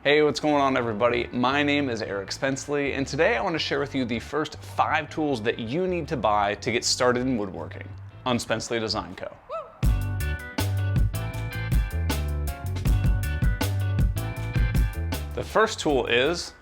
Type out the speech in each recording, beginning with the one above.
Hey, what's going on everybody? My name is Eric Spencley, and today I want to share with you the first 5 tools that you need to buy to get started in woodworking on Spencley Design Co. The first tool is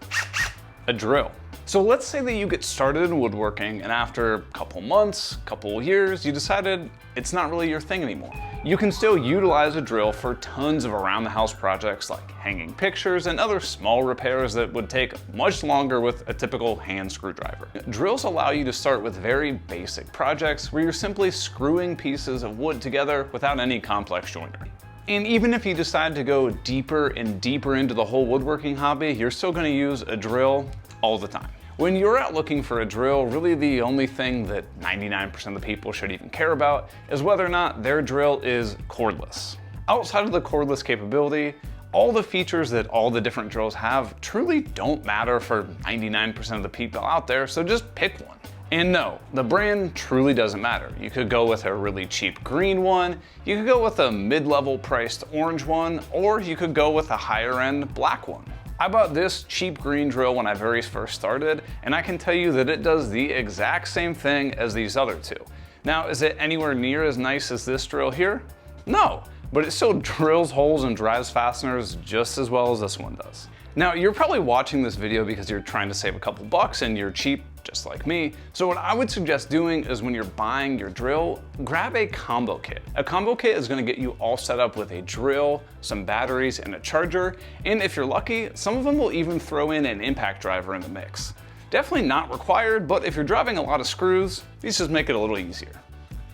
a drill. So let's say that you get started in woodworking and after a couple months, couple years, you decided it's not really your thing anymore. You can still utilize a drill for tons of around the house projects like hanging pictures and other small repairs that would take much longer with a typical hand screwdriver. Drills allow you to start with very basic projects where you're simply screwing pieces of wood together without any complex joinery. And even if you decide to go deeper and deeper into the whole woodworking hobby, you're still going to use a drill all the time. When you're out looking for a drill, really the only thing that 99% of the people should even care about is whether or not their drill is cordless. Outside of the cordless capability, all the features that all the different drills have truly don't matter for 99% of the people out there, so just pick one. And no, the brand truly doesn't matter. You could go with a really cheap green one, you could go with a mid-level priced orange one, or you could go with a higher end black one. I bought this cheap green drill when I very first started, and I can tell you that it does the exact same thing as these other two. Now, is it anywhere near as nice as this drill here? No, but it still drills holes and drives fasteners just as well as this one does. Now, you're probably watching this video because you're trying to save a couple bucks and you're cheap, just like me. So what I would suggest doing is when you're buying your drill, grab a combo kit. A combo kit is going to get you all set up with a drill, some batteries, and a charger. And if you're lucky, some of them will even throw in an impact driver in the mix. Definitely not required, but if you're driving a lot of screws, these just make it a little easier.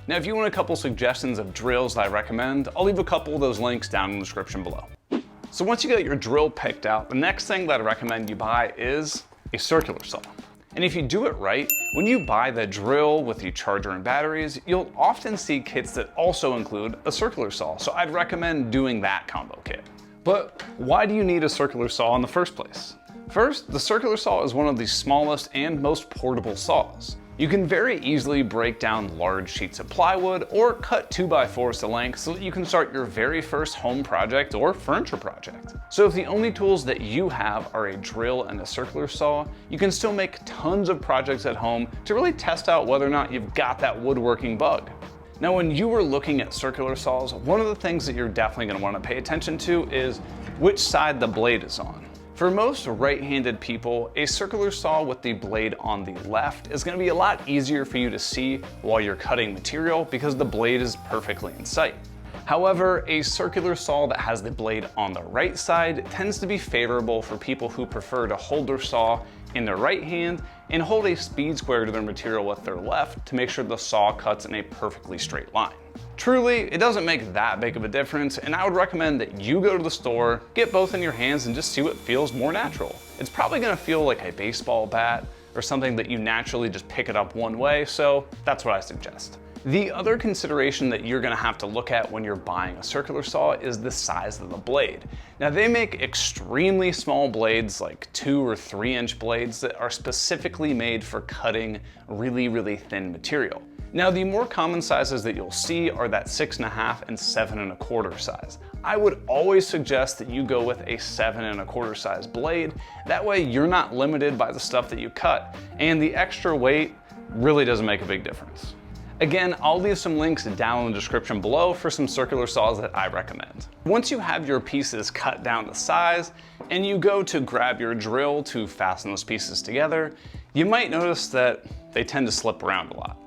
Now, if you want a couple suggestions of drills that I recommend, I'll leave a couple of those links down in the description below. So once you get your drill picked out, the next thing that I recommend you buy is a circular saw. And if you do it right, when you buy the drill with the charger and batteries, you'll often see kits that also include a circular saw. So I'd recommend doing that combo kit. But why do you need a circular saw in the first place? First, the circular saw is one of the smallest and most portable saws. You can very easily break down large sheets of plywood or cut 2x4s to length so that you can start your very first home project or furniture project. So if the only tools that you have are a drill and a circular saw, you can still make tons of projects at home to really test out whether or not you've got that woodworking bug. Now, when you were looking at circular saws, one of the things that you're definitely going to want to pay attention to is which side the blade is on. For most right-handed people, a circular saw with the blade on the left is going to be a lot easier for you to see while you're cutting material because the blade is perfectly in sight. However, a circular saw that has the blade on the right side tends to be favorable for people who prefer to hold their saw in their right hand and hold a speed square to their material with their left to make sure the saw cuts in a perfectly straight line. Truly, it doesn't make that big of a difference, and I would recommend that you go to the store, get both in your hands, and just see what feels more natural. It's probably gonna feel like a baseball bat or something that you naturally just pick it up one way, so that's what I suggest. The other consideration that you're gonna have to look at when you're buying a circular saw is the size of the blade. Now, they make extremely small blades, like 2 or 3 inch blades that are specifically made for cutting really, really thin material. Now, the more common sizes that you'll see are that 6.5 and 7.25 size. I would always suggest that you go with a 7.25 size blade. That way you're not limited by the stuff that you cut, and the extra weight really doesn't make a big difference. Again, I'll leave some links down in the description below for some circular saws that I recommend. Once you have your pieces cut down to size and you go to grab your drill to fasten those pieces together, you might notice that they tend to slip around a lot.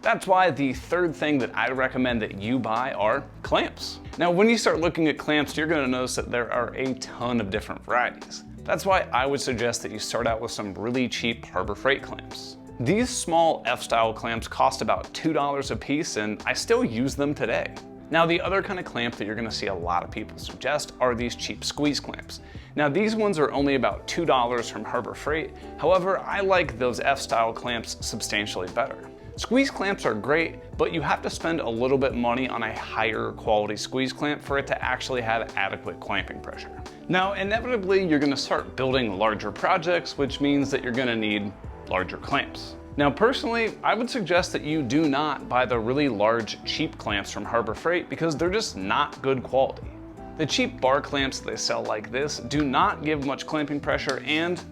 That's why the third thing that I recommend that you buy are clamps. Now, when you start looking at clamps, you're gonna notice that there are a ton of different varieties. That's why I would suggest that you start out with some really cheap Harbor Freight clamps. These small F-style clamps cost about $2 a piece, and I still use them today. Now, the other kind of clamp that you're gonna see a lot of people suggest are these cheap squeeze clamps. Now, these ones are only about $2 from Harbor Freight. However, I like those F-style clamps substantially better. Squeeze clamps are great, but you have to spend a little bit money on a higher quality squeeze clamp for it to actually have adequate clamping pressure. Now, inevitably, you're gonna start building larger projects, which means that you're gonna need larger clamps. Now, personally, I would suggest that you do not buy the really large, cheap clamps from Harbor Freight because they're just not good quality. The cheap bar clamps that they sell like this do not give much clamping pressure, and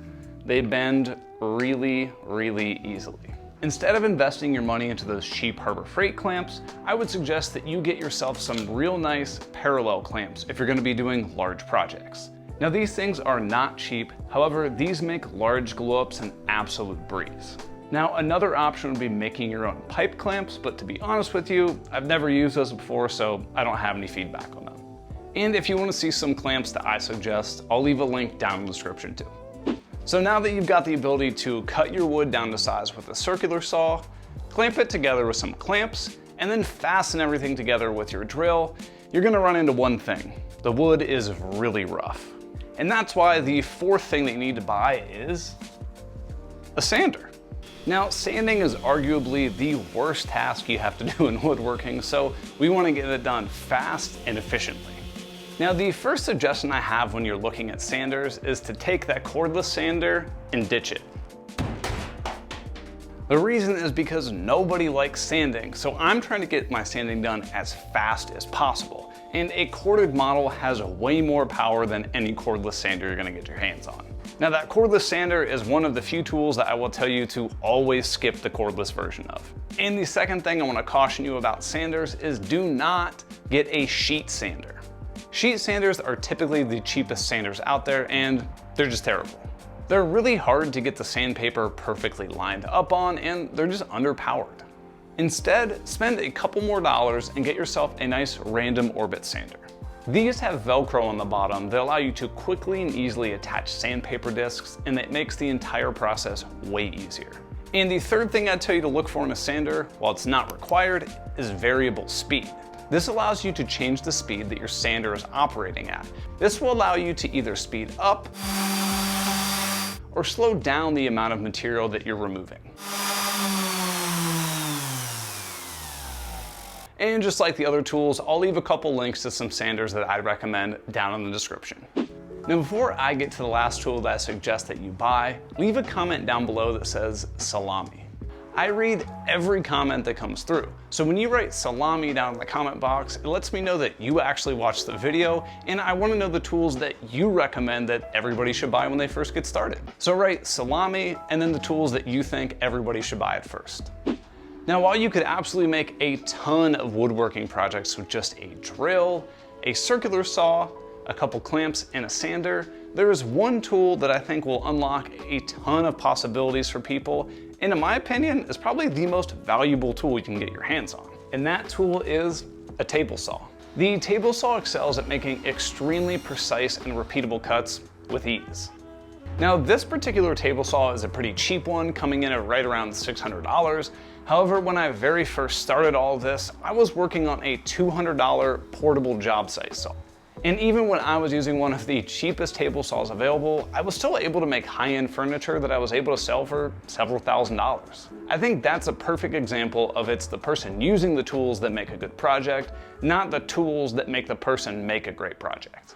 they bend really, really easily. Instead of investing your money into those cheap Harbor Freight clamps, I would suggest that you get yourself some real nice parallel clamps if you're going to be doing large projects. Now these things are not cheap, however these make large glue-ups an absolute breeze. Now another option would be making your own pipe clamps, but to be honest with you, I've never used those before, so I don't have any feedback on them. And if you want to see some clamps that I suggest, I'll leave a link down in the description too. So now that you've got the ability to cut your wood down to size with a circular saw, clamp it together with some clamps, and then fasten everything together with your drill, you're gonna run into one thing. The wood is really rough. And that's why the fourth thing that you need to buy is a sander. Now, sanding is arguably the worst task you have to do in woodworking, so we wanna get it done fast and efficiently. Now, the first suggestion I have when you're looking at sanders is to take that cordless sander and ditch it. The reason is because nobody likes sanding, so I'm trying to get my sanding done as fast as possible. And a corded model has way more power than any cordless sander you're gonna get your hands on. Now, that cordless sander is one of the few tools that I will tell you to always skip the cordless version of. And the second thing I wanna caution you about sanders is do not get a sheet sander. Sheet sanders are typically the cheapest sanders out there, and they're just terrible. They're really hard to get the sandpaper perfectly lined up on, and they're just underpowered. Instead, spend a couple more dollars and get yourself a nice random orbit sander. These have Velcro on the bottom that allow you to quickly and easily attach sandpaper discs, and it makes the entire process way easier. And the third thing I'd tell you to look for in a sander, while it's not required, is variable speed. This allows you to change the speed that your sander is operating at. This will allow you to either speed up or slow down the amount of material that you're removing. And just like the other tools, I'll leave a couple links to some sanders that I'd recommend down in the description. Now, before I get to the last tool that I suggest that you buy, leave a comment down below that says salami. I read every comment that comes through. So when you write salami down in the comment box, it lets me know that you actually watched the video, and I wanna know the tools that you recommend that everybody should buy when they first get started. So write salami and then the tools that you think everybody should buy at first. Now, while you could absolutely make a ton of woodworking projects with just a drill, a circular saw, a couple clamps, and a sander, there is one tool that I think will unlock a ton of possibilities for people, and in my opinion, is probably the most valuable tool you can get your hands on. And that tool is a table saw. The table saw excels at making extremely precise and repeatable cuts with ease. Now, this particular table saw is a pretty cheap one, coming in at right around $600. However, when I very first started all of this, I was working on a $200 portable job site saw. And even when I was using one of the cheapest table saws available, I was still able to make high-end furniture that I was able to sell for several $1,000s. I think that's a perfect example of it's the person using the tools that make a good project, not the tools that make the person make a great project.